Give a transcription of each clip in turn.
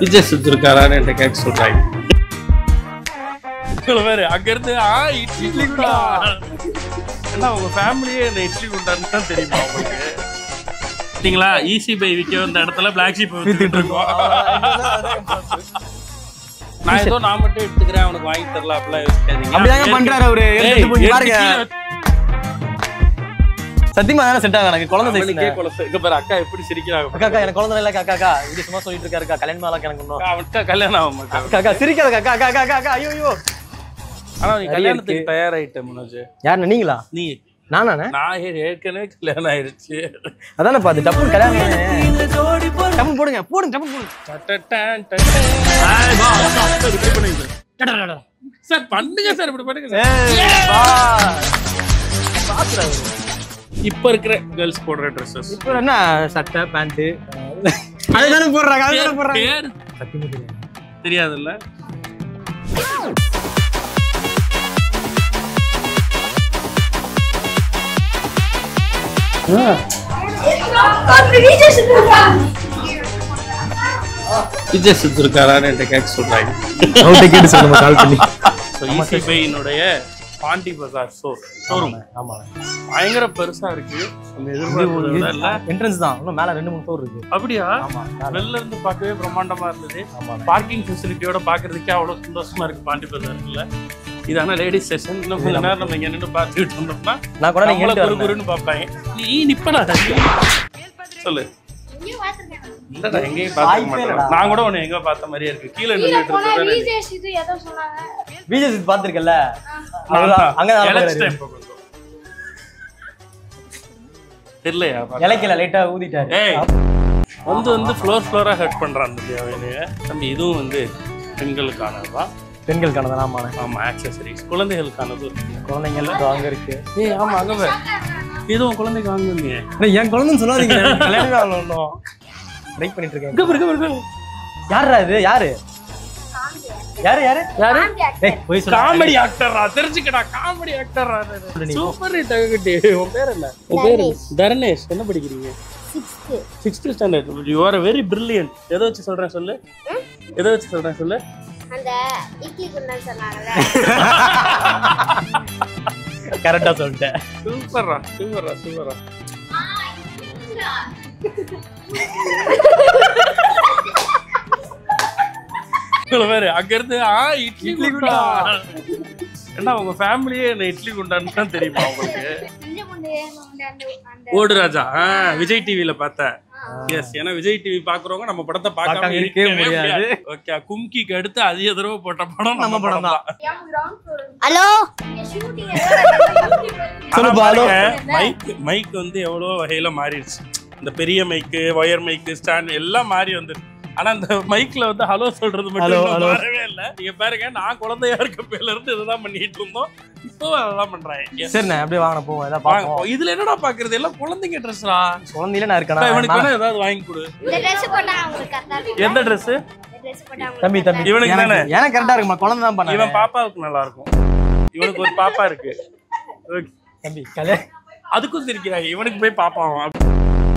விஜய் சுத்திருக்காரான்னு என்கிட்ட கேட்க சொல்றாங்க. அங்க இருந்து இட்லி குண்டா என்ன உங்க ஃபேமிலியே என்ன இட்லி குண்டான்னு தான் தெரியுமா உங்களுக்கு? பார்த்தீங்களா ஈஸி பை விற்க வந்த இடத்துல பிளாக் ஷீப் வித்துட்டு இருக்கோம். நான் ஏதோ நான் மட்டும் எடுத்துக்கிறேன் அவனுக்கு வாங்கி தரல அப்படிலாம் யோசிக்காதீங்க. பண்றாரு அவரு. சத்தியமா தானே செட் ஆகும். எனக்கு குழந்தை இங்க பாரு அக்கா எப்படி சிரிக்கிறாங்க. அக்கா எனக்கு குழந்தை இல்ல அக்கா இது சும்மா சொல்லிட்டு இருக்காரு. கல்யாணம் ஆகல எனக்கு இன்னும் அவனுக்கு கல்யாணம் ஆகும். அக்கா சிரிக்காத அக்கா ஐயோ. ஆனா நீ கல்யாணத்துக்கு தயாராயிட்ட மனோஜ். யாரு நீங்களா? நீ நானே நான் ஏற்கனவே கல்யாணம் ஆயிடுச்சு. அதானே பாத்து டப்பு கல்யாணம் டப்பு போடுங்க டப்பு சார் பண்ணுங்க சார் இப்படி பண்ணுங்க. இப்ப இருக்கிற கேர்ள்ஸ் போடுற ட்ரெஸ்ஸஸ் இப்ப என்ன சட்டை பேண்ட் அதுதானே போடுறாங்க. தெரியாதுல்ல. விஜய் சுத்திருக்காரான்னு என்கிட்ட கேட்க சொல்றாங்க. பாண்டி பஜார் ஷோரூம் பயங்கர பெருசா இருக்கு. என்ட்ரன்ஸ் தான் இன்னும் மேல 2-3 ஃப்ளோர் இருக்கு. அப்படியா? வெளில இருந்து பார்க்கவே பிரம்மாண்டமா இருந்தது. பார்க்கிங் ஃபெசிலிட்டியோட பாக்குறதுக்கே அவ்வளவு சந்தோஷமா இருக்கு பாண்டி பஜார்ல. இதான லேடிஸ் செஷன். இன்னும் கொஞ்ச நேரம் நம்ம இங்க நின்று பார்த்துட்டு இருந்தோம்னா நான் கூட நீங்க குறுகுறுன்னு பார்ப்பாங்க. நீ நிப்படா சொல்லு. இல்லடா எங்கேயும் பார்க்க மாட்டேன். நான் கூட உன்னை எங்க பார்த்த மாதிரியே இருக்கு. கீழே நின்னுட்டு இருக்கேன். விஜய் பாத்துருக்கல அங்க டைம் தெரியலையா? இலைக்கல லைட்டா ஊதிட்டாரு. வந்து ஃப்ளோரா ஹட் பண்றான் தம்பி. இதுவும் வந்து பெண்களுக்கானதுதான். பெண்களுக்கானது ஆமா ஆக்சசரிஸ். குழந்தைகளுக்கானது குழந்தைங்களுக்கு வாங்க இருக்கு. ஆமா அங்க இதுவும் குழந்தைக்கு வாங்குவீங்க. என் குழந்தைன்னு சொல்லாதீங்க. கல்யாணம் வெயிட் பண்ணிட்டு இருக்கேன். யாரா இது? யாரு காமெடி ஆக்டரா? தெரிஞ்சுக்கடா காமெடி ஆக்டரா. சூப்பர் தககட்டி. உன் பேர் என்ன? உன் பேரு தர்ணேஷ். என்ன படிக்கிறீங்க? 6th standard. You are very brilliant. எதை வச்சு சொல்றேன் சொல்லு. எதை வச்சு சொல்றேன் சொல்லு. அந்த இட்லி குண்டா சொன்னாங்கல. கரெக்ட்டா சொல்லிட்டேன். சூப்பர்ரா. வேற அங்க இருந்து இட்லி குண்டா என்ன உங்க ஃபேமிலியே என்ன இட்லி குண்டான்னு தான் தெரியுமா உங்களுக்கு? ஓடு ராஜா விஜய் டிவில பார்த்தேன். எஸ் ஏன்னா விஜய் டிவி பாக்குறவங்க நம்ம படத்தை பார்க்காம இருக்கவே முடியாது. ஓகே கும்கிக்கு அடுத்து அதிக தடவை போட்ட படம் நம்ம படம் தான். ஹலோ மைக் வந்து எவ்வளவு வகையில மாறிடுச்சு. இந்த பெரிய மைக்கு, ஒயர் மைக்கு, ஸ்டாண்ட் எல்லாம் மாறி வந்துருக்கு. ஆனா அந்த மைக்ல வந்து ஹலோ சொல்றது மட்டும் வரவே இல்ல. நீங்க பாருங்க நான் குழந்தையா இருக்க பேர்ல இருந்து இதுதான் பண்ணிட்டு இருந்தோம். இப்போ அதெல்லாம் பண்றாங்க. சரி நான் அப்படியே வாங்க போவோம். ஏதாவது பாப்போம். இதுல என்னடா பாக்குறது? எல்லாம் குழந்தைங்க ட்ரெஸ்ரா. குழந்தையில நான் இருக்கேனா? இவனுக்கு வேணா ஏதாவது வாங்கி கொடு. இந்த Dress போட்டா உங்களுக்கு கரெக்ட்டா இருக்கு. எந்த Dress? தம்பி இவனுக்கு தானே? எனக்கு கரெக்ட்டா இருக்குமா? குழந்தை தான் பண்ணா. இவன் பாப்பாவுக்கு நல்லா இருக்கும். இவனுக்கு ஒரு பாப்பா இருக்கு. தம்பி அதுக்கும் சிரிக்கிறாங்க. இவனுக்கு போய் பாப்பாவா?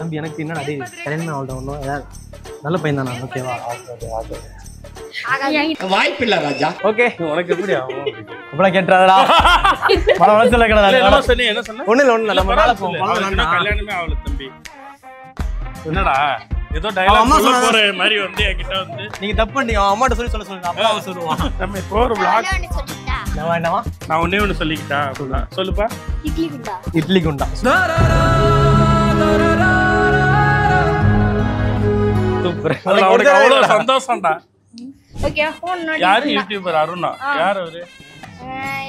தம்பி எனக்கு என்னடா டேய் கல்யாணம் ஆவல்டா ஒண்ணும் ஏதாவது நல்ல பையன் தானா? ஓகேவா? வாய்ப்பு இல்ல ராஜா. ஓகே உனக்கு எப்படி ஆகும்? அப்பள கேட்றாடா. மன வளசல கடடா. என்ன சொன்னே? என்ன சொன்னே? ஒண்ணு இல்ல நம்ம மேல போவோம். கல்யாணமே ஆவல தம்பி. என்னடா ஏதோ டயலாக் சொல்ல போற மாதிரி வந்து என்கிட்ட வந்து நீங்க தப்பு பண்ணீங்க. அம்மாட்ட சொல்லுங்க. அப்பா அவ சொல்லுவான். நம்ம போற vlog நான் வேண்டாமா? நான் ஒண்ணே சொல்லிக்கிட்டா. சொல்லுப்பா. இட்லி குண்டா. சூப்பர். அவனுக்கு அவ்வளவு சந்தோஷம்டா. Okay phone நோடி. யாரு யூடியூபர்? அருணா. யார் அவரு?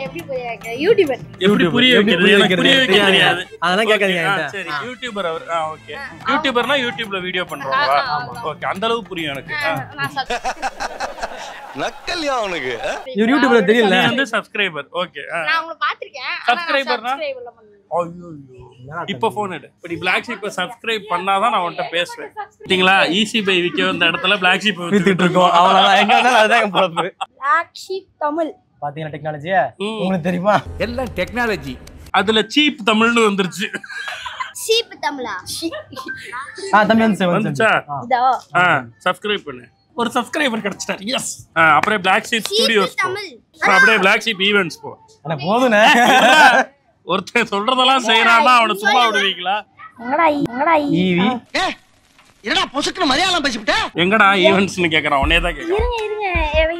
எப்படி புரிய யூடியூபர். எப்படி புரிய வைக்கிறது? எனக்கு புரிய வைக்க தெரியாது. அதெல்லாம் கேட்காதீங்க. சரி யூடியூபர் அவர். ஓகே யூடியூபர்னா யூடியூப்ல வீடியோ பண்றவங்களா? ஓகே அந்த அளவு புரியும் எனக்கு. நக்கல்யா அவனுக்கு. யூடியூப்ல தெரியல. நீ வந்து சப்ஸ்கிரைபர். ஓகே நான் உங்களை பாத்துர்க்கேன். சப்ஸ்கிரைபர்னா ஐயோ இப்போ ஃபோன் எடு. இப்படி பிளாக் ஷீப் சப்ஸ்கிரைப் பண்ணாதான் நான் உன்கிட்ட பேசுவேன். பாத்தீங்களா ஈஸி பை விற்க வந்த இடத்துல பிளாக் ஷீப் வித்துட்டு இருக்கோம். அவ்வளவுதான். எங்க இருந்தாலும் அதுதான் பொறுப்பு. பிளாக் ஷீப் தமிழ் பாத்தீங்களா டெக்னாலஜியா? உங்களுக்கு தெரியுமா? எல்லாம் டெக்னாலஜி. அதுல சீப் தமிழ்னு வந்துருச்சு. ஷீப் தமிழா தம்பி வந்துச்சா இதோ சப்ஸ்கிரைப் பண்ணு ஒரு சப்ஸ்கிரைபர் கிடைச்சிட்டார் எஸ் அப்படியே Black Sheep Studios தமிழ் அப்படியே Black Sheep Events போ அண்ணா போதுனே ஒருத்தன் சொல்றதெல்லாம் செய்யறானா அவனை சும்மா விடுவீங்களா எங்கடா ஈவி என்னடா பொசுக்குன்னு மரியாதை பேசிவிட்ட எங்கடா ஈவென்ட்ஸ்னு கேக்குறான் உடனே தான் கேக்குறான் இருங்க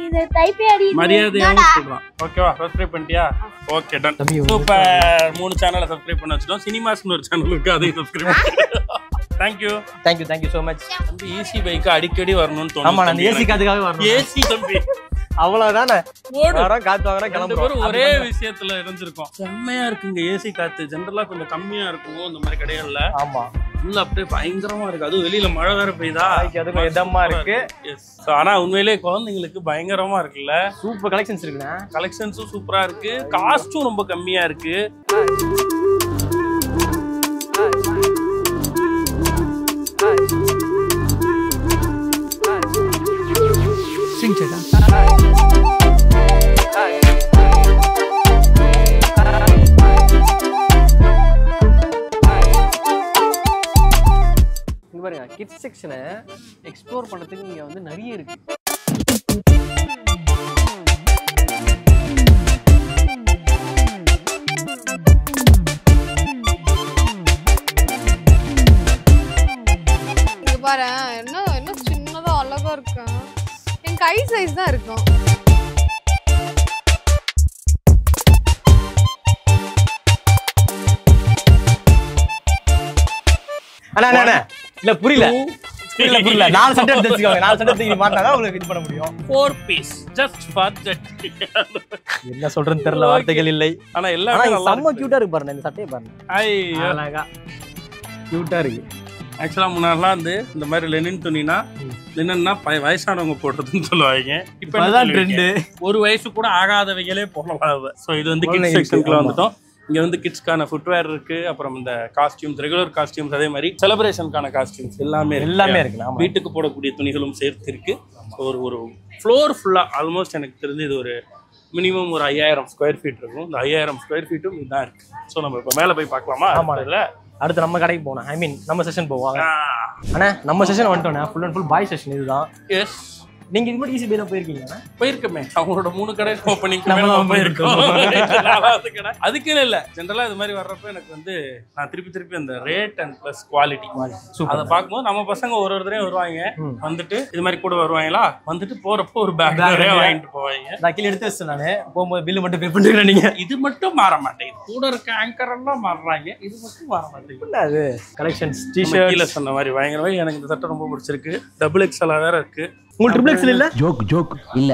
இது டைப்பே அடி மரியாதையாக சொல்றான் ஓகேவா சப்ஸ்கிரைப் பண்ணிட்டியா ஓகே டன் சூப்பர் 3 சேனலை சப்ஸ்கிரைப் பண்ண வச்சிட்டோம் சினிமாஸ்னு ஒரு சேனல் இருக்கு அதையும் சப்ஸ்கிரைப் தேங்க்யூ சோ மச் தம்பி ஈஸி பைக் அடிக்கடி வரணும்னு தோணும் ஆமா நான் ஏசி காத்துக்காக வரணும் ஏசி தம்பி அவ்வளவுதானே வரோம் காத்து வாங்குறா கிளம்புறோம் ஒரே விஷயத்துல இருந்திருக்கும் செம்மையா இருக்குங்க ஏசி காத்து ஜெனரலா கொஞ்சம் கம்மியா இருக்கும் இந்த மாதிரி கடைகள்ல ஆமா உள்ள அப்படியே பயங்கரமா இருக்கு அதுவும் வெளியில மழை வேற பெய்யுதா அதுக்கு இதமா இருக்கு ஆனா உண்மையிலேயே குழந்தைங்களுக்கு பயங்கரமா இருக்குல்ல சூப்பர் கலெக்ஷன்ஸ் இருக்குண்ணா கலெக்ஷன்ஸும் சூப்பரா இருக்கு காஸ்டும் ரொம்ப கம்மியா இருக்கு பாருங்க கிட்ஸ் செக்ஷனை எக்ஸ்ப்ளோர் பண்றதுக்கு இங்க வந்து நிறைய இருக்கு இங்க பாரு என்ன சின்னதா அழகா இருக்கு என் கை சைஸ் தான் இருக்கும் அண்ணா இல்ல புரியல 4 சட்டை எடுத்துக்கோங்க 4 சட்டை எடுத்து மாட்டாதான் உங்களுக்கு இது பண்ண முடியும் 4 பீஸ் ஜஸ்ட் ஃபார் தட் என்ன சொல்றேன்னு தெரியல வார்த்தைகள் இல்லை ஆனா எல்லாமே செம்ம கியூட்டா இருக்கு பாருங்க இந்த சட்டையை பாருங்க ஐயோ அழகா கியூட்டா இருக்கு ஆக்சுவலா முன்னாடிலாம் வந்து இந்த மாதிரி லெனின் துணினா லெனின்னா வயசானவங்க போடுறதுன்னு சொல்லுவாங்க இப்ப அதான் ட்ரெண்ட் ஒரு வயசு கூட ஆகாதவங்களே போடலாம் சோ இது வந்து கிட்ஸ் செக்ஷனுக்குள்ள வந்துட்டோம் இங்க வந்து கிட்ஸ்க்கான ஃபுட்வேர் இருக்கு அப்புறம் இந்த காஸ்டியூம்ஸ் ரெகுலர் காஸ்டியூம்ஸ் அதே மாதிரி செலிப்ரேஷனுக்கான காஸ்டியூம்ஸ் எல்லாமே இருக்கு வீட்டுக்கு போடக்கூடிய துணிகளும் சேர்த்து இருக்கு ஒரு ஃப்ளோர் ஃபுல்லா ஆல்மோஸ்ட் எனக்கு தெரிஞ்சு இது ஒரு மினிமம் ஒரு 5000 ஸ்கொயர் ஃபீட் இருக்கும் இந்த 5000 ஸ்கொயர் ஃபீட்டும் இதுதான் இருக்கு ஸோ நம்ம இப்போ மேலே போய் பார்க்கலாமா ஆமா இல்ல அடுத்து நம்ம கடைக்கு போனோம் ஐ மீன் நம்ம செஷன் போவாங்க அண்ணா நம்ம செஷன் வந்துட்டோண்ணே ஃபுல் அண்ட் ஃபுல் பாய் செஷன் இதுதான் எஸ் நீங்க இது மாதிரி ஈஸி பேல போயிருக்கீங்க போயிருக்கமே அவங்களோட 3 கடை ஓப்பனிங் போயிருக்கோம் அதுக்குன்னு இல்ல ஜென்ரலா இது மாதிரி வர்றப்ப எனக்கு வந்து நான் திருப்பி அந்த ரேட் அண்ட் பிளஸ் குவாலிட்டி அதை பார்க்கும்போது நம்ம பசங்க ஒரு தடவை வருவாங்க வந்துட்டு இது மாதிரி கூட வருவாங்களா வந்துட்டு போறப்போ ஒரு பேக் நிறைய வாங்கிட்டு போவாங்க நான் கீழே எடுத்து வச்சேன் நானு போகும்போது பில்லு மட்டும் பே பண்ணிக்கிறேன் நீங்க இது மட்டும் மாற மாட்டேங்குது கூட இருக்க ஆங்கர் எல்லாம் மாறுறாங்க இது மட்டும் மாற மாட்டேங்குது அது கலெக்ஷன்ஸ் டி-ஷர்ட் கீழே சொன்ன மாதிரி பயங்கரமா எனக்கு இந்த சட்டை ரொம்ப பிடிச்சிருக்கு டபுள் எக்ஸ்எல் வேற இருக்கு உங்களுக்கு ட்ரிபிள் எக்ஸ்எல் இல்ல ஜோக் இல்ல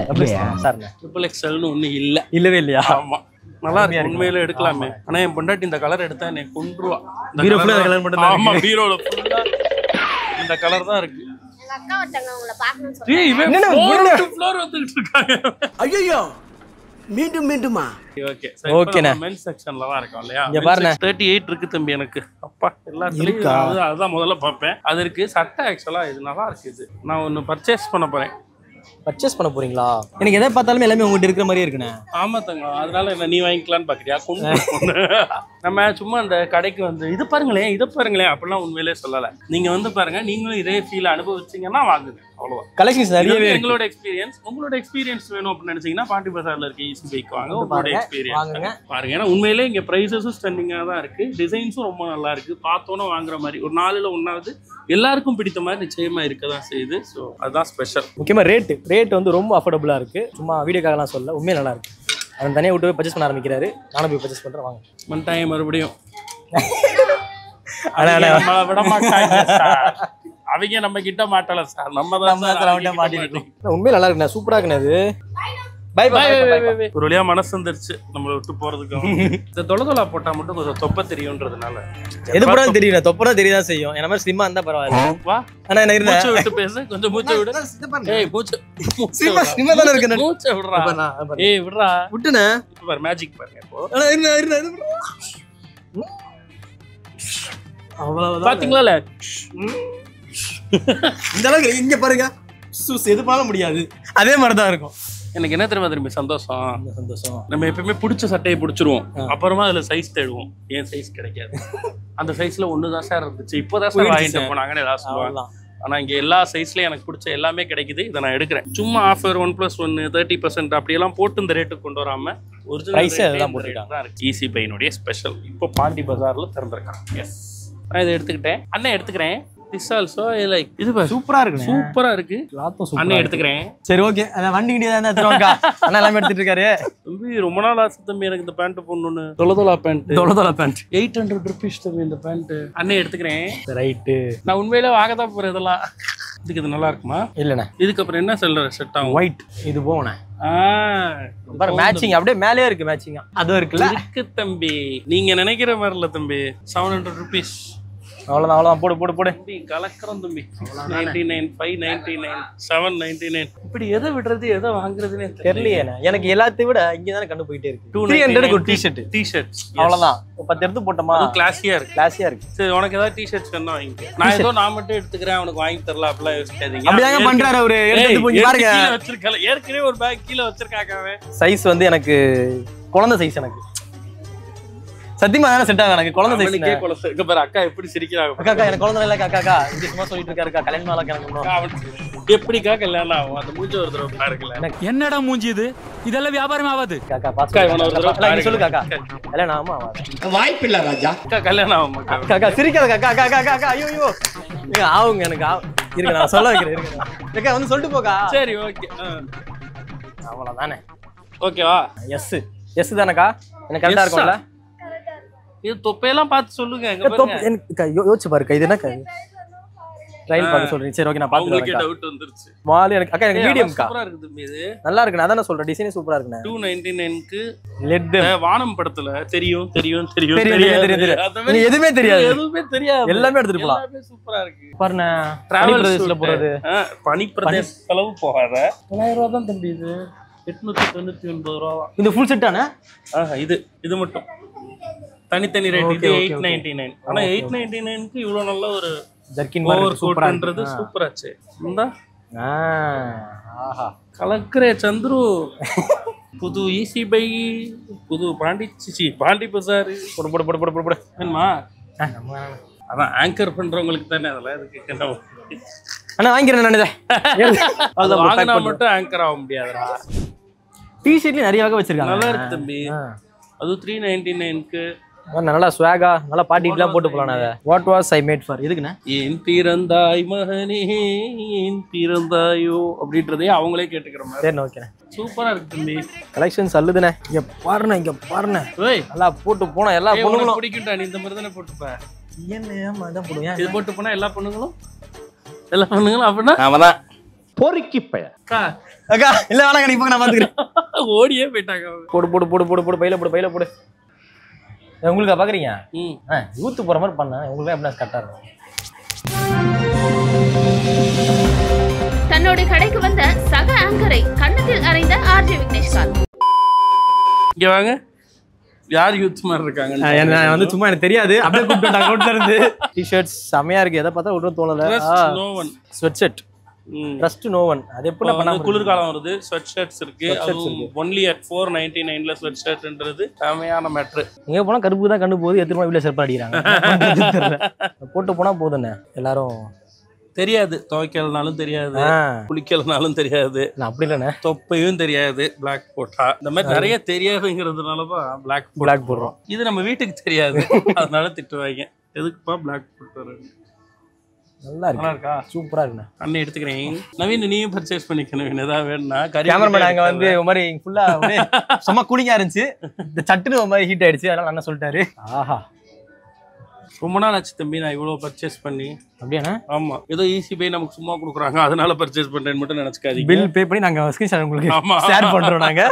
சார் ட்ரிபிள் எக்ஸ்எல்னு ஒண்ணு இல்ல இல்லவே இல்லையா ஆமா நல்லா இருக்கு உண்மையில எடுக்கலாமே ஆனா என் பொண்டாட்டி இந்த கலர் எடுத்தா என்னை கொன்றுவா பீரோ ஃபுல்லா கலர் மட்டும் தான் ஆமா பீரோல ஃபுல்லா இந்த கலர் தான் இருக்கு எங்க அக்கா வந்தாங்க உங்களை பார்க்கணும்னு சொன்னாங்க ஏய் இவன் ஃப்ளோர் வந்துட்டு இருக்காங்க ஐயோ மீண்டுமா ஓகே ஓகேண்ணே. மென் செக்ஷன்ல தான் இருக்கோம் இல்லையா இங்க பாருண்ணே. 38 இருக்கு தம்பி எனக்கு அப்பா எல்லாத்துலயும் இருக்கா? அதுதான் முதல்ல பார்ப்பேன் அது இருக்கு சட்டை ஆக்சுவலா இது நல்லா இருக்கு இது நான் ஒன்னு பர்ச்சேஸ் பண்ண போறேன் பர்ச்சேஸ் பண்ண போறீங்களா எனக்கு எதை பார்த்தாலும் எல்லாமே உங்ககிட்ட இருக்கிற மாதிரியே இருக்குண்ணே ஆமா தங்கம் அதனால என்ன நீ வாங்கிக்கலான்னு பாக்குறியா நம்ம சும்மா அந்த கடைக்கு வந்து இதை பாருங்களேன் அப்படிலாம் உண்மையிலே சொல்லல நீங்க வந்து பாருங்க நீங்களும் இதே ஃபீல் அனுபவிச்சீங்கன்னா வாங்குங்க அவ்வளவுதான் கலெக்ஷன்ஸ் நிறையவே இருக்கு எங்களோட எக்ஸ்பீரியன்ஸ் வேணும் அப்படின்னு நினைச்சீங்கன்னா பாண்டி பஜார்ல இருக்க ஈஸி பைக் வாங்க உங்களோட எக்ஸ்பீரியன்ஸ் வாங்குங்க. பாருங்க ஏன்னா உண்மையிலே இங்க பிரைசஸும் ஸ்டன்னிங்கா தான் இருக்கு டிசைன்ஸும் ரொம்ப நல்லா இருக்கு பார்த்தோன்னே வாங்குற மாதிரி ஒரு 4ல் 1வது எல்லாருக்கும் பிடித்த மாதிரி நிச்சயமா இருக்கதான் செய்யுது ஸோ அதுதான் ஸ்பெஷல் முக்கியமா ரேட் வந்து ரொம்ப அஃபோர்டபுளா இருக்கு சும்மா வீடியோக்காகலாம் சொல்ல உண்மையே நல்லா இருக்கு அவன் தனியாக விட்டு போய் பர்ச்சேஸ் பண்ண ஆரம்பிக்கிறாரு நானும் போய் பர்ச்சேஸ் பண்றேன் வாங்க மண்டாயம் மறுபடியும் அண்ணா விட மாட்டாங்க சார் அவங்க நம்ம கிட்ட மாட்டல சார் நம்ம தான் மாட்டிருக்கோம் உண்மையே நல்லா இருக்குண்ணே சூப்பரா இருக்குண்ணே அது பை பை ஒரு வழியா மனசு வந்துருச்சு நம்மளை விட்டு போறதுக்கு இந்த தொலைதொலா போட்டா மட்டும் கொஞ்சம் தொப்ப தெரியும்ன்றதுனால எது போடாலும் தெரியும் தொப்பரா தெரியதான் செய்யும் என்ன மாதிரி ஸ்லிம்மா இருந்தா பரவாயில்ல வா ஆனா என்ன இருந்தா மூச்சு விட்டு பேசு கொஞ்சம் மூச்சு விடு ஏய் மூச்சு ஸ்லிம்மா தான இருக்கு மூச்சு விடுறா ஏய் விடுறா விட்டுனே இப்ப பாரு மேஜிக் பாருங்க இப்போ ஆனா இருங்க அவ்வளவுதான் பாத்தீங்களா இந்த அளவுக்கு இங்க பாருங்க சூஸ் எது பண்ண முடியாது அதே மாதிரி தான் இருக்கும் எனக்கு என்ன திரும்ப சந்தோஷம் சந்தோஷம். நம்ம எப்பயுமே பிடிச்ச சட்டையை பிடிச்சிருவோம், அப்புறமா அதுல சைஸ் தேடுவோம், ஏன் சைஸ் கிடைக்காது. அந்த சைஸ்ல ஒண்ணுதான் சார் இருந்துச்சு, இப்போதான் சார் வாங்கிட்டு போனாங்கன்னு ஏதாவது சொல்லுவாங்க. ஆனா இங்க எல்லா சைஸ்லயும் எனக்கு பிடிச்ச எல்லாமே கிடைக்குது. இதை நான் எடுக்கிறேன். சும்மா ஆஃபர் 1+1 30% அப்படியெல்லாம் போட்டு இந்த ரேட்டுக்கு கொண்டு வராம ஒரிஜினல் ஈஸி பையனுடைய ஸ்பெஷல் இப்போ பாண்டி பஜார்ல திறந்திருக்கான். எஸ், நான் இதை எடுத்துக்கிட்டேன். அண்ணன் எடுத்துக்கிறேன். This also I like. இது சூப்பரா இருக்கு. சூப்பரா இருக்கு. அண்ணன் எடுத்துக்கிறேன். சரி ஓகே. அத வண்டி கிட்ட தான் எடுத்துறோம்க்கா. அண்ணா எல்லாம் எடுத்துட்டு இருக்காரு. தம்பி ரொம்ப நாள் ஆசை தம்பி எனக்கு இந்த பேண்ட் போடணும்னு. தொலதொலா பேண்ட் 800 rupees தம்பி இந்த பேண்ட். அண்ணன் எடுத்துக்கிறேன். ரைட். நான் உண்மையிலே வாங்க தான் போறேன் இதெல்லாம். இதுக்கு இது நல்லா இருக்குமா? இல்லண்ணே. இதுக்கு அப்புறம் என்ன செட் ஆகும்? ஒயிட். இது போவனே. பாரு மேட்சிங் அப்படியே மேலேயே இருக்கு மேட்சிங். அது இருக்குல. இருக்கு தம்பி. நீங்க நினைக்கிற மாதிரி இல்ல தம்பி. 700 rupees. அவ்வளவுதான் போடு தம்பி கலக்கறம் தம்பி. 99 599 799 இப்படி எதை விடுறது எதை வாங்குறதுனே தெரியலையே. எனக்கு எல்லாத்தையும் விட இங்க தான கண்டு போயிட்டே இருக்கு. 300 க்கு ஒரு டி-ஷர்ட் அவ்வளவுதான். 10 எடுத்து போட்டோமா அது கிளாஸியா இருக்கு. சரி உனக்கு ஏதாவது டி-ஷர்ட்ஸ் வேணா வாங்கிக்க. நான் மட்டும் எடுத்துக்கிறேன் அவனுக்கு வாங்கி தரல அப்படிலாம் யோசிக்காதீங்க. அப்படியே பண்றாரு அவரு. எடுத்து போய் பாருங்க. கீழ வச்சிருக்கல ஏற்கனவே ஒரு பேக் கீழ வச்சிருக்காங்க அவன். சைஸ் வந்து எனக்கு குழந்தை சைஸ். எனக்கு சத்தியமா தான செட் ஆகும். எனக்கு குழந்தை சைஸ். இங்க பாரு அக்கா எப்படி சிரிக்கிறாங்க. அக்கா எனக்கு குழந்தை இல்ல அக்கா இங்க சும்மா சொல்லிட்டு இருக்காருக்கா. கல்யாணம் ஆல எனக்கு எப்படிக்கா கல்யாணம் ஆகும்? அந்த மூஞ்சி ஒரு தடவை பாருங்களேன். என்னடா மூஞ்சி இது? இதெல்லாம் வியாபாரம் ஆகாது. அக்கா பாத்து ஒரு தடவை சொல்லுங்க அக்கா. கல்யாணம் ஆமா வாய்ப்பு இல்ல ராஜா. அக்கா கல்யாணம் ஆகும். அக்கா சிரிக்காத அக்கா. ஐயோ நீங்க ஆவுங்க. எனக்கு இருங்க நான் சொல்ல வைக்கிறேன். இருங்க அக்கா வந்து சொல்லிட்டு போக்கா. சரி ஓகே. அவ்வளவுதானே. ஓகேவா? எஸ் தானக்கா. எனக்கு கரெக்டா இருக்கும்ல? இது தொப்பையெல்லாம் பார்த்து சொல்லுங்க. யோசிச்சு பாருக்கா. இது என்ன ட்ரையல் பார்க்க சொல்றீங்க? சரி ஓகே நான் பாத்துக்கிறேன். டவுட் வந்துருச்சு. மால் எனக்கு அக்கா எனக்கு மீடியம்க்கா. சூப்பரா இருக்கு தம்பி. இது நல்லா இருக்கு. நான் அதான் சொல்றேன். டிசைன் சூப்பரா இருக்குண்ணே. 299 க்கு லெட் வானம் படத்துல தெரியும். நீ எதுமே தெரியாது. எல்லாமே எடுத்துட்டு போலாம். எல்லாமே சூப்பரா இருக்கு. பாருங்க டிராவல் பிரதேசத்துல போறது. பனி பிரதேச செலவு போகாத 900 ரூபாய் தான் தம்பி. இது 899 ரூபாய். இது ஃபுல் செட் ஆனா? இது மட்டும் தனித்தனி ரேட். இது 899. ஆனா 899 க்கு இவ்வளவு நல்ல ஒரு ஜர்க்கின் ஓவர் கோட்ன்றது சூப்பராச்சு. இந்தா ஆஹா கலக்கரே சந்துரு. புது ஈசி பை, புது பாண்டி பஜார். போடு என்னமா அதான் ஆங்கர் பண்றவங்களுக்கு தானே அதெல்லாம். இதுக்கு என்ன அண்ணா வாங்கிக்கிறேன் நான். இதை வாங்கினா மட்டும் ஆங்கர் ஆக முடியாதுடா. டி-ஷர்ட்லயும் நிறைய வகை வச்சிருக்காங்க. நல்லா இருக்கு தம்பி. அது 399 க்கு நல்லா ஸ்வாகா நல்லா பாட்டிலாம் போட்டு போலாம். அதை what was I made for எதுக்குண்ணா? ஏன் பிறந்தாய் மகனே ஏன் பிறந்தாயோ அப்படின்றதே அவங்களே கேட்டுக்கிற மாதிரி. சரி ஓகேண்ணே. சூப்பரா இருக்கு தம்பி. கலெக்ஷன்ஸ் அல்லுதுண்ணே. இங்க பாருண்ணே. நல்லா போட்டு போனா எல்லா பொண்ணுங்களும் பிடிக்கும்டா. நீ இந்த மாதிரி தானே போட்டுப்ப. என்ன தான் போடுவேன். இது போட்டு போனா எல்லா பொண்ணுங்களும் அப்படின்னா அவதான் பொறுக்கி பையன். அக்கா இல்ல வேணாங்க நீ போங்க நான் பாத்துக்கிறேன். ஓடியே போயிட்டாங்க. போடு பையில போடு. உங்களுக்கு பாக்குறீங்க யூத்து போற மாதிரி பண்ண உங்களுக்கு எப்படி கரெக்டா இருக்கும். தன்னோட கடைக்கு வந்த சக ஆங்கரை கண்ணத்தில் அறைந்த ஆர்ஜே விக்னேஷ்காந்த். இங்க வாங்க. யார் யூத் மாதிரி இருக்காங்க? நான் வந்து சும்மா எனக்கு தெரியாது. அப்படியே கூப்பிட்டு ரோட்ல இருந்து டி-ஷர்ட்ஸ் செமையா இருக்கு. எதை பார்த்தா விட்டு தோணல. Sweatshirt trust no one. அது எப்படி பண்ணாம குளிர்காலம் வருது. ஸ்வெட் ஷர்ட்ஸ் இருக்கு. ஒன்லி அட் 499 ஸ்வெட் ஷர்ட்ன்றது செமையான மேட்ரு. எங்க போனா கருப்பு தான் கண்டு போகுது. எத்தனை வீட்டுல செருப்பு அடிக்கிறாங்க. போட்டு போனா போதுண்ணே. எல்லாரும் தெரியாது. துவைக்கலனாலும் தெரியாது, குளிக்கலனாலும் தெரியாது. அப்படி இல்லைண்ணே. தொப்பையும் தெரியாது பிளாக் போட்டா. இந்த மாதிரி நிறைய தெரியாதுங்கிறதுனாலதான் பிளாக் போடுறோம். இது நம்ம வீட்டுக்கு தெரியாது அதனால திட்டுவாங்க. எதுக்குப்பா பிளாக் போட்டு? நல்லா இருக்கா? சூப்பரா இருக்குண்ணா. அண்ணன் எடுத்துக்கிறேன். நவீன் நீயும் பர்ச்சேஸ் பண்ணிக்கணும். ஏதாவது வேணும்னா கேமராமேன் அங்க வந்து ஒரு மாதிரி ஃபுல்லா சும்மா கூலிங்கா இருந்துச்சு. இந்த சட்டுன்னு ஒரு மாதிரி ஹீட் ஆயிடுச்சு. அதனால அண்ணன் சொல்லிட்டாரு. ஆஹா ரொம்ப நாள் ஆச்சு தம்பி நான் இவ்வளவு பர்ச்சேஸ் பண்ணி. அப்படியாண்ணா? ஆமா. ஏதோ ஈஸி பை நமக்கு சும்மா கொடுக்குறாங்க அதனால பர்ச்சேஸ் பண்றேன்னு மட்டும் நினைச்சுக்காதீங்க. பில் பே பண்ணி நாங்க ஸ்கிரீன்ஷாட் உங்களுக்கு ஷேர் பண்றோம். நாங்க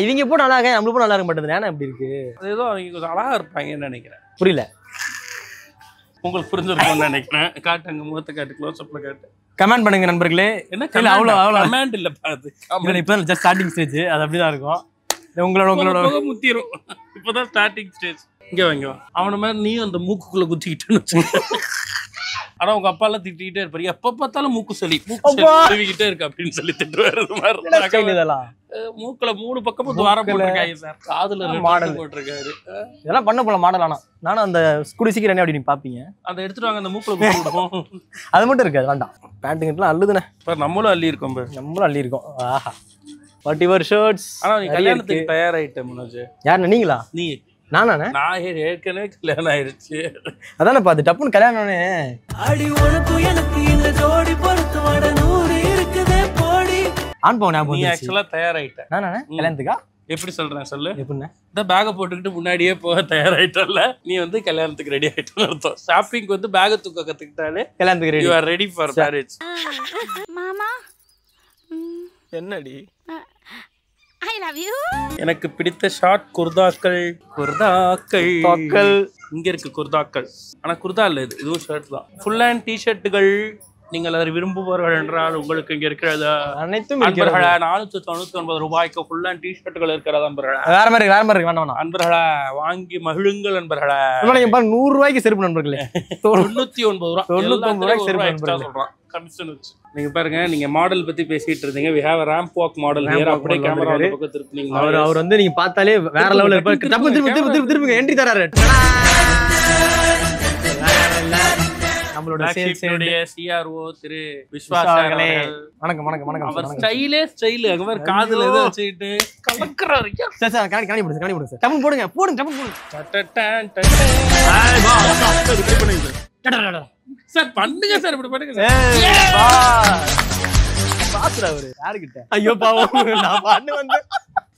இவங்க போட்டு நல்லா இருக்க நம்மளுக்கு நல்லா இருக்க மாட்டேங்குது. ஏன்னா எப்படி இருக்கு? ஏதோ அவங்க கொஞ்சம் அழகா இருப்பாங்கன்னு நினைக்கிறேன். புரியல உங்களுக்கு புரிஞ்சிருக்கும்னு நினைக்கிறேன். காட்டுங்க முகத்தை காட்டு. க்ளோஸ் அப்ல காட்டு. கமெண்ட் பண்ணுங்க நண்பர்களே. என்ன அவ்வளவு கமெண்ட் இல்ல பாது. இப்போ ஜஸ்ட் ஸ்டார்டிங் ஸ்டேஜ். அது அப்படிதான் இருக்கும். உங்களோட முத்திரும். இப்பதான் ஸ்டார்டிங் ஸ்டேஜ். இங்க வாங்க. அவன மாதிரி நீயும் அந்த மூக்குக்குள்ள குத்திக்கிட்டேன்னு. ஆனா உங்க அப்பா எல்லாம் திட்டிக்கிட்டே இருப்பாரு. எப்ப பார்த்தாலும் மூக்கு சளி மூக்கிட்டே இருக்கு அப்படின்னு சொல்லி திட்டுவாரு. மூக்குல 3 பக்கமும் துவாரம் போட்டிருக்காங்க சார். காதுல மாடல் போட்டிருக்காரு. இதெல்லாம் பண்ண போல மாடல். ஆனா நானும் அந்த கூடி சீக்கிரம் என்ன அப்படி நீங்க பாப்பீங்க. அதை எடுத்துட்டு வாங்க அந்த மூக்குல போடுவோம். அது மட்டும் இருக்காது வேண்டாம். பேண்ட்டுங்கெல்லாம் அள்ளுதுனே. நம்மளும் அள்ளி இருக்கோம். நம்மளும் அள்ளி இருக்கோம். ஆஹா வாட் யுவர் ஷர்ட்ஸ். ஆனா நீ கல்யாணத்துக்கு தயாராயிட்ட மனோஜ். யார் நீங்களா? நீ நானே? நான் ஏற்கனவே கல்யாணம் ஆயிடுச்சு. அதானே பாத்து டப்புன்னு கல்யாணம். அடி உனக்கு எனக்கு இந்த ஜோடி பொறுத்து வட 100 இருக்குதே போடி. ஆன் போன நீ ஆக்சுவலா தயாராயிட்ட. நானே கல்யாணத்துக்கா? எப்படி சொல்றேன் சொல்லு. எப்படின்னா இந்த பேக்கை போட்டுக்கிட்டு முன்னாடியே போக தயாராயிட்டல, நீ வந்து கல்யாணத்துக்கு ரெடி ஆயிட்டன்னு அர்த்தம். ஷாப்பிங் வந்து பேக்கை தூக்க கத்துக்கிட்டாலே கல்யாணத்துக்கு ready. You are ready for marriage. மாமா என்னடி? I love you. எனக்கு பிடித்த ஷார்ட் குர்தாக்கள். இங்க இருக்கு குர்தாக்கள். ஆனா குர்தா இல்ல, இதுவும் ஷர்ட் தான். ஃபுல் ஹேண்ட் டி-ஷர்ட்டுகள் நீங்கள் அதை விரும்புபவர்கள் என்றால் உங்களுக்கு இங்க இருக்கிறதா? அனைத்தும் அன்பர்களா 499 ரூபாய்க்கு ஃபுல் ஹேண்ட் டி-ஷர்ட்டுகள் இருக்கிறதா அன்பர்களா? வேற மாதிரி வேண்டாம். அன்பர்களா வாங்கி மகிழுங்கள் அன்பர்களா. 100 ரூபாய்க்கு செருப்பு நண்பர்களே. 99 ரூபாய். 99 ரூபாய்க்கு செருப்பு நண்பர்களே சொல்றான் கமிஷன் வச்சு. நீங்க பாருங்க, நீங்க மாடல் பத்தி பேசிட்டு இருந்தீங்க. we have a ramp walk model here. அப்படியே கேமரா அந்த பக்கம் திருப்பினீங்க. அவர் வந்து நீங்க பார்த்தாலே வேற லெவல்ல இருப்பாரு. டப்பு திரும்புங்க என்ட்ரி தராரு. நம்மளோட சேல்ஸ் சிஆர்ஓ திரு விஸ்வாசங்களே வணக்கம். அவர் ஸ்டைலே ஸ்டைல். அங்க காதுல ஏதோ வச்சிட்டு கலக்குறாரு. சார் சார் காணி போடுங்க சார். டப்பு போடுங்க. சார் பண்ணுங்க சார், இப்படி பண்ணுங்க. பாத்துறா அவரு யாருக்கிட்ட. ஐயோ பாவம், நான் பண்ணு வந்து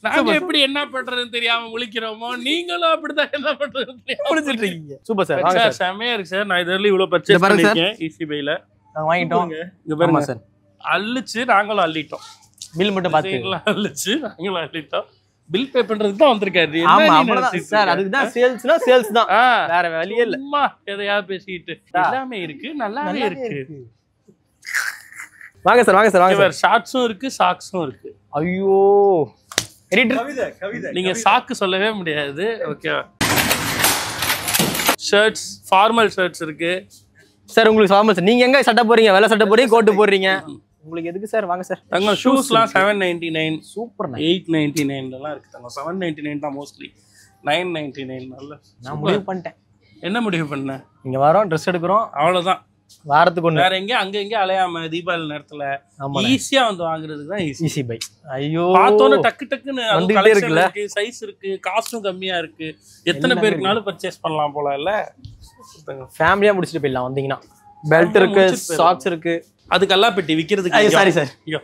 நாங்க எப்படி என்ன பண்றதுன்னு தெரியாம முழிக்கிறோமோ, நீங்களும் அப்படிதான் என்ன பண்றதுன்னு தெரியாம முழிச்சிட்டு இருக்கீங்க. Super sir. வாங்க சார். செமையா இருக்கு சார். நான் இதெல்லாம் இவ்வளவு பர்ச்சேஸ் பண்ணிருக்கேன் ஈஸி பைல. நான் வாங்கிட்டோம். இங்க பாருங்க சார், அள்ளிச்சு நாங்களும் அள்ளிட்டோம். பில் மட்டும் பாத்து அள்ளிச்சு நாங்களும் அள்ளிட்டோம். பில் பே பண்றதுக்கு தான் வந்திருக்காரு. ஆமா அப்படிதான் சார். அதுக்கு தான் சேல்ஸ்னா சேல்ஸ் தான், வேற வழியே இல்ல. அம்மா எதையாவது பேசிட்டு எல்லாமே இருக்கு, நல்லாவே இருக்கு. வாங்க சார். ஷார்ட்ஸும் இருக்கு, சாக்ஸும் இருக்கு. ஐயோ நீங்க சாக்கு சொல்லவே முடியாது. ஓகேவா? ஷர்ட்ஸ், ஃபார்மல் ஷர்ட்ஸ் இருக்கு சார். உங்களுக்கு ஃபார்மல் சார். நீங்க எங்க சட்டை போறீங்க? வெள்ளை சட்டை போறீங்க, கோட் போடுறீங்க. உங்களுக்கு எதுக்கு சார்? வாங்க சார். தங்க ஷூஸ்லாம் 799 சூப்பர். 899 எல்லாம் இருக்கு. தங்க 799 தான் மோஸ்ட்லி. 999 நல்ல. நான் முடிவு பண்ணிட்டேன். என்ன முடிவு பண்ண? இங்க வரோம், ட்ரெஸ் எடுக்கிறோம், அவ்வளவுதான். வாரத்துக்கு ஒண்ணு. வேற எங்க அங்க எங்க அலையாம தீபாவளி நேரத்துல ஈஸியா வந்து வாங்குறதுக்கு தான் ஈஸி பை. ஐயோ பார்த்தோன்னே டக்கு டக்குன்னு வந்துட்டே இருக்குல்ல. சைஸ் இருக்கு, காஸ்டும் கம்மியா இருக்கு. எத்தனை பேருக்குனாலும் பர்ச்சேஸ் பண்ணலாம் போல இல்ல. ஃபேமிலியா முடிச்சிட்டு போயிடலாம் வந்தீங்கன்னா. பெல்ட் இருக்கு, சாக்ஸ் இருக்கு. அதுக்கு எல்லாம் பெட்டி விக்கிறதுக்கு. ஐயோ சாரி சார். ஐயோ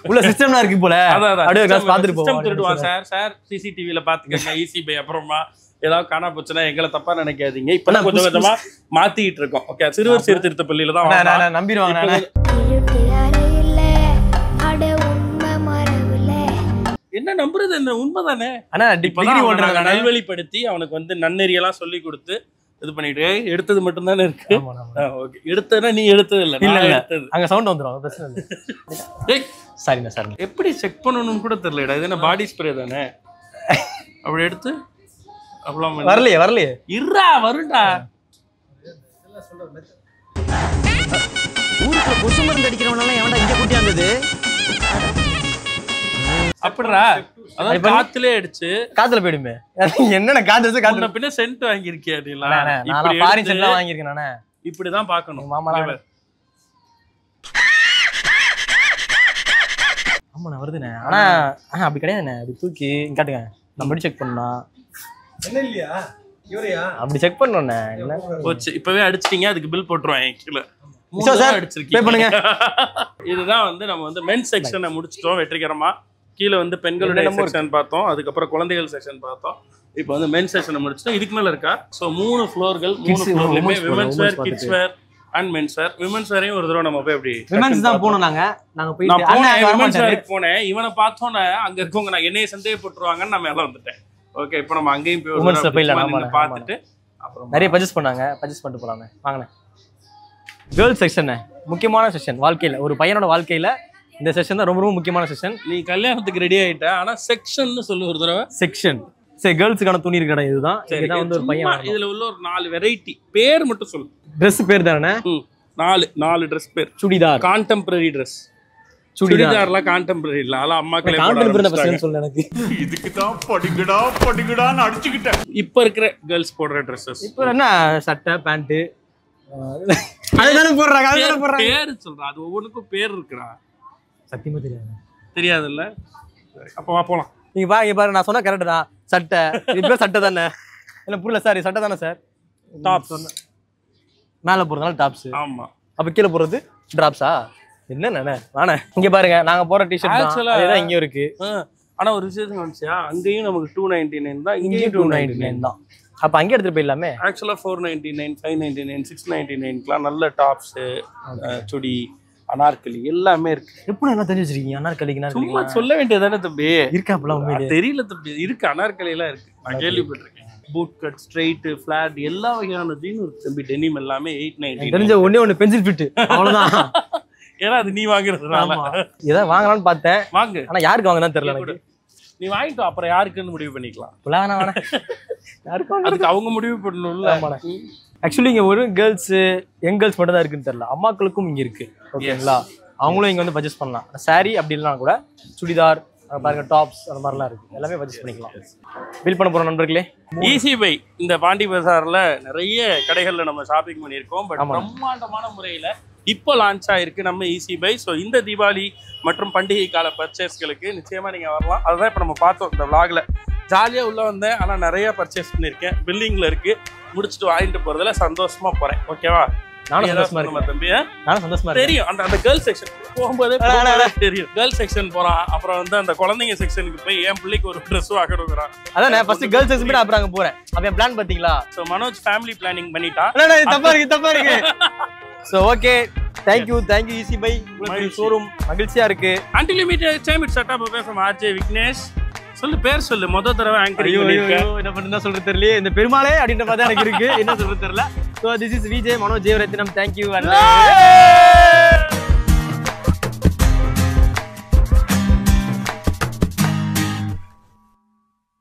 உள்ள சிஸ்டம்லாம் இருக்கு போல. அப்படியே கிளாஸ் பாத்துட்டு போவோம். சிஸ்டம் திருடுவான் சார். சார் சிசிடிவில பாத்துக்கங்க. ஈஸி பை அப்புறமா ஏதாவது காணா போச்சுன்னா எங்களை தப்பா நினைக்காதீங்க. இப்பதான் கொஞ்சம் கொஞ்சமா மாத்திட்டு இருக்கோம். ஓகே, சிறுவர் சீர்திருத்த பள்ளியில தான் நம்பிடுவாங்க. என்ன நம்புறது? என்ன உண்மைதானே? ஆனா டிகிரி ஓடுறாங்க. நல்வழிப்படுத்தி அவனுக்கு வந்து நன்னெறியெல்லாம் சொல்லி கொடுத்து இது பண்ணிட்டு எடுத்தது மட்டும் தானே இருக்கு. ஓகே, எடுத்தனா நீ எடுத்தது இல்ல. அங்க சவுண்ட் வந்துரும், பிரச்சனை இல்ல. சரிண்ணா சார். எப்படி செக் பண்ணணும்னு கூட தெரியலடா. இது என்ன பாடி ஸ்ப்ரே தானே? அப்படி எடுத்து அவ்வளவு வரலையே இருடா, வருண்டா. ஊருக்கு கொசு மருந்து அடிக்கிறவனால எவன்டா இங்க கூட்டியாந்தது? அப்படிடா, அதான் காத்துலயே அடிச்சு காத்துல போயிடுமே. என்னென்ன காத்து காத்துல பின்ன சென்ட் வாங்கியிருக்கியா? நான் ஃபாரின் சென்ட்லாம் வாங்கியிருக்கேன் நானே. இப்படிதான் பார்க்கணும். மாமா ஆமா நான் வருதுண்ணே. ஆனா அப்படி கிடையாதுண்ணே. அப்படி தூக்கி காட்டுங்க, நம்ம படி செக் பண்ணா என்ன இல்லையா? இவரையா அப்படி செக் பண்ணோண்ணே. என்ன போச்சு, இப்பவே அடிச்சிட்டீங்க. அதுக்கு பில் போட்டுருவாங்க கீழே. இதுதான் வந்து நம்ம வந்து மென் செக்ஷனை முடிச்சிட்டோம் வெற்றிகரமா. கீழே வந்து பெண்களுடைய செக்ஷன் பார்த்தோம், அதுக்கப்புறம் குழந்தைகள் செக்ஷன் பார்த்தோம். இப்போ வந்து மென் செக்ஷனை முடிச்சிட்டோம். இதுக்கு மேல இருக்கா? ஸோ 3 ஃப்ளோர்கள். 3 ஃப்ளோர்லயுமே women's wear, kids wear and men's wear. Women's வேரையும் ஒரு தடவை நம்ம போய் அப்படி விமென்ஸ் தான் போனோம். நாங்க போய் விமென்ஸ் வேருக்கு போனேன். இவனை பார்த்தோன்னே அங்க இருக்கவங்க நான் என்னைய சந்தேகப்பட்டுருவாங்கன்னு நான் மேல வந்துட்டேன். ஓகே, இப்போ நம்ம அங்கேயும் போய் பார்த்துட்டு அப்புறம் நிறைய பர்ச்சேஸ் பண்ணாங்க. பர்ச்சேஸ் பண்ணிட்டு போலாமே. வாங்கண்ணே. கேர்ள்ஸ் செக்ஷன் முக்கியமான செக்ஷன் வாழ்க்கையில. ஒரு பையனோட வாழ்க்கையில இந்த செக்ஷன் தான் ரொம்ப ரொம்ப முக்கியமான செக்ஷன். நீ கல்யாணத்துக்கு ரெடி ஆயிட்ட, ஆனா செக்ஷன் சொல்லு ஒரு தடவை. செக்ஷன் சரி, கேர்ள்ஸுக்கான துணி கடை இதுதான். இதுதான் வந்து ஒரு பையன். இதுல உள்ள ஒரு 4 வெரைட்டி பேர் மட்டும் சொல்லு. ட்ரெஸ் பேர் தானே? 4 ட்ரெஸ் பேர். சுடிதார், கான்டெம்பரரி ட்ரெஸ், சுடிதார்லாம் கான்டெம்பரரி இல்ல, அதெல்லாம் அம்மாக்களே சொல்ல எனக்கு இதுக்கு தான் படிக்கடான்னு அடிச்சுக்கிட்டேன். இப்ப இருக்கிற கேர்ள்ஸ் போடுற ட்ரெஸ்ஸஸ் இப்போ என்ன சட்டை பேண்ட் அதுதானே போடுறாங்க, அதுதானே போடுறாங்க. பேர் சொல்றேன், அது ஒவ்வொன்றுக்கும் பேர் இருக்குடா. சத்தியமா தெரியாது. தெரியாதுல்ல? அப்போ வா போலாம். நீங்க பாருங்க, நான் சொன்னா கரெக்ட் தான். சட்டை இப்போ சட்டை தானே? இல்ல புரியல சார், சட்டை தானே சார்? டாப்ஸ் மேல போறதுனால டாப்ஸ். ஆமா. அப்ப கீழே போறது டிராப்ஸா? என்ன வாணே இங்க பாருங்க, நாங்க போற டிஷர்ட் தான் இங்க இருக்கு. ஆனா ஒரு விஷயம் வந்துச்சா, அங்கேயும் நமக்கு 299 தான், இங்கேயும் 299 தான். அப்ப அங்கே எடுத்துட்டு போயிடலாமே. ஆக்சுவலா 499, 599, 699க்குலாம் நல்ல டாப்ஸ், சுடி, அனார்கலி எல்லாமே இருக்கு. எப்படி எல்லாம் தெரிஞ்சு வச்சிருக்கீங்க? அனார்கலிக்கு சும்மா சொல்ல வேண்டியதானே தம்பி? இருக்கா அப்பலாம்? தெரியல தம்பி, இருக்கு, அனார்கலி எல்லாம் இருக்கு, நான் கேள்விப்பட்டிருக்கேன். பூட் கட், ஸ்ட்ரைட், ஃபிளாட் எல்லா வகையான ஜீனும் இருக்கு தம்பி. டெனிம் எல்லாமே 899. தெரிஞ்ச ஒண்ணு பென்சில் ஃபிட், அவ்வளவுதான். ஏன்னா அது நீ வாங்குறதுனால. ஏதாவது வாங்கலாம்னு பார்த்தேன், வாங்கு. ஆனா யாருக்கு வாங்கினா தெரியல எனக்கு. நீ வாங்கிட்டு அப்புறம் யாருக்குன்னு முடிவு பண்ணிக்கலாம். யாருக்கு அதுக்கு அவங்க முடிவு பண்ணணும்ல. ஆக்சுவலி இங்க ஒரு கேர்ள்ஸ், யங் கேர்ள்ஸ் மட்டும் தான் இருக்குன்னு தெரியல, அம்மாக்களுக்கும் இங்க இருக்கு. ஓகேங்களா? அவங்களும் இங்க வந்து பர்ச்சேஸ் பண்ணலாம். சாரி அப்படி இல்லைனா கூட சுடிதார் பாருங்க, டாப்ஸ் அந்த மாதிரிலாம் இருக்கு, எல்லாமே பர்ச்சேஸ் பண்ணிக்கலாம். பில் பண்ண போறோம் நண்பர்களே. ஈஸி பை இந்த பாண்டி பஜார்ல நிறைய கடைகள்ல நம்ம ஷாப்பிங் பண்ணியிருக்கோம். பட் பிரம்மாண்டமான முறையில இப்போ லான்ச் ஆயிருக்கு நம்ம ஈஸி பை. ஸோ இந்த தீபாவளி மற்றும் பண்டிகை கால பர்ச்சேஸ்களுக்கு நிச்சயமா நீங்க வரலாம். அதுதான் இப்போ நம்ம பார்த்தோம் இந்த விளாக்ல. ஜாலியா உள்ள வந்தேன், ஆனா நிறைய பர்ச்சேஸ் பண்ணியிருக்கேன். பில்லிங்ல இருக்கு, முடிச்சுட்டு வாங்கிட்டு போறதுல சந்தோஷமா போறேன். ஓகேவா? நானும் சந்தோஷமா இருக்கேன் தம்பி. நானும் சந்தோஷமா இருக்கேன். தெரியும், அந்த கேர்ள்ஸ் செக்ஷன் போகும்போதே தெரியும். கேர்ள்ஸ் செக்ஷன் போறான், அப்புறம் வந்து அந்த குழந்தைங்க செக்ஷனுக்கு போய் என் பிள்ளைக்கு ஒரு ட்ரெஸ் வாங்கணுங்கிறான். அதான் நான் ஃபர்ஸ்ட் கேர்ள்ஸ் செக்ஷன் போய் அப்புறம் அங்க போறேன். அப்ப என் பிளான் பாத்தீங்களா? சோ மனோஜ் ஃபேமிலி பிளானிங் பண்ணிட்டான். தப்பா இருக்கு. So okay, thank you easy buy. உங்களுக்கு ஷோரூம் மகிழ்ச்சியா இருக்கு. Until you meet time it's setup from RJ Vignesh. சொல்லு, பேர் சொல்லு. மொத தடவை ஆங்கரிங் பண்ணிருக்கேன். என்ன பண்ணா சொல்றது தெரியல. இந்த பெருமாளே அப்படின்ற மாதிரி எனக்கு இருக்கு, என்ன சொல்றது தெரியல. So this is VJ Manoj Jevarathinam. Thank you.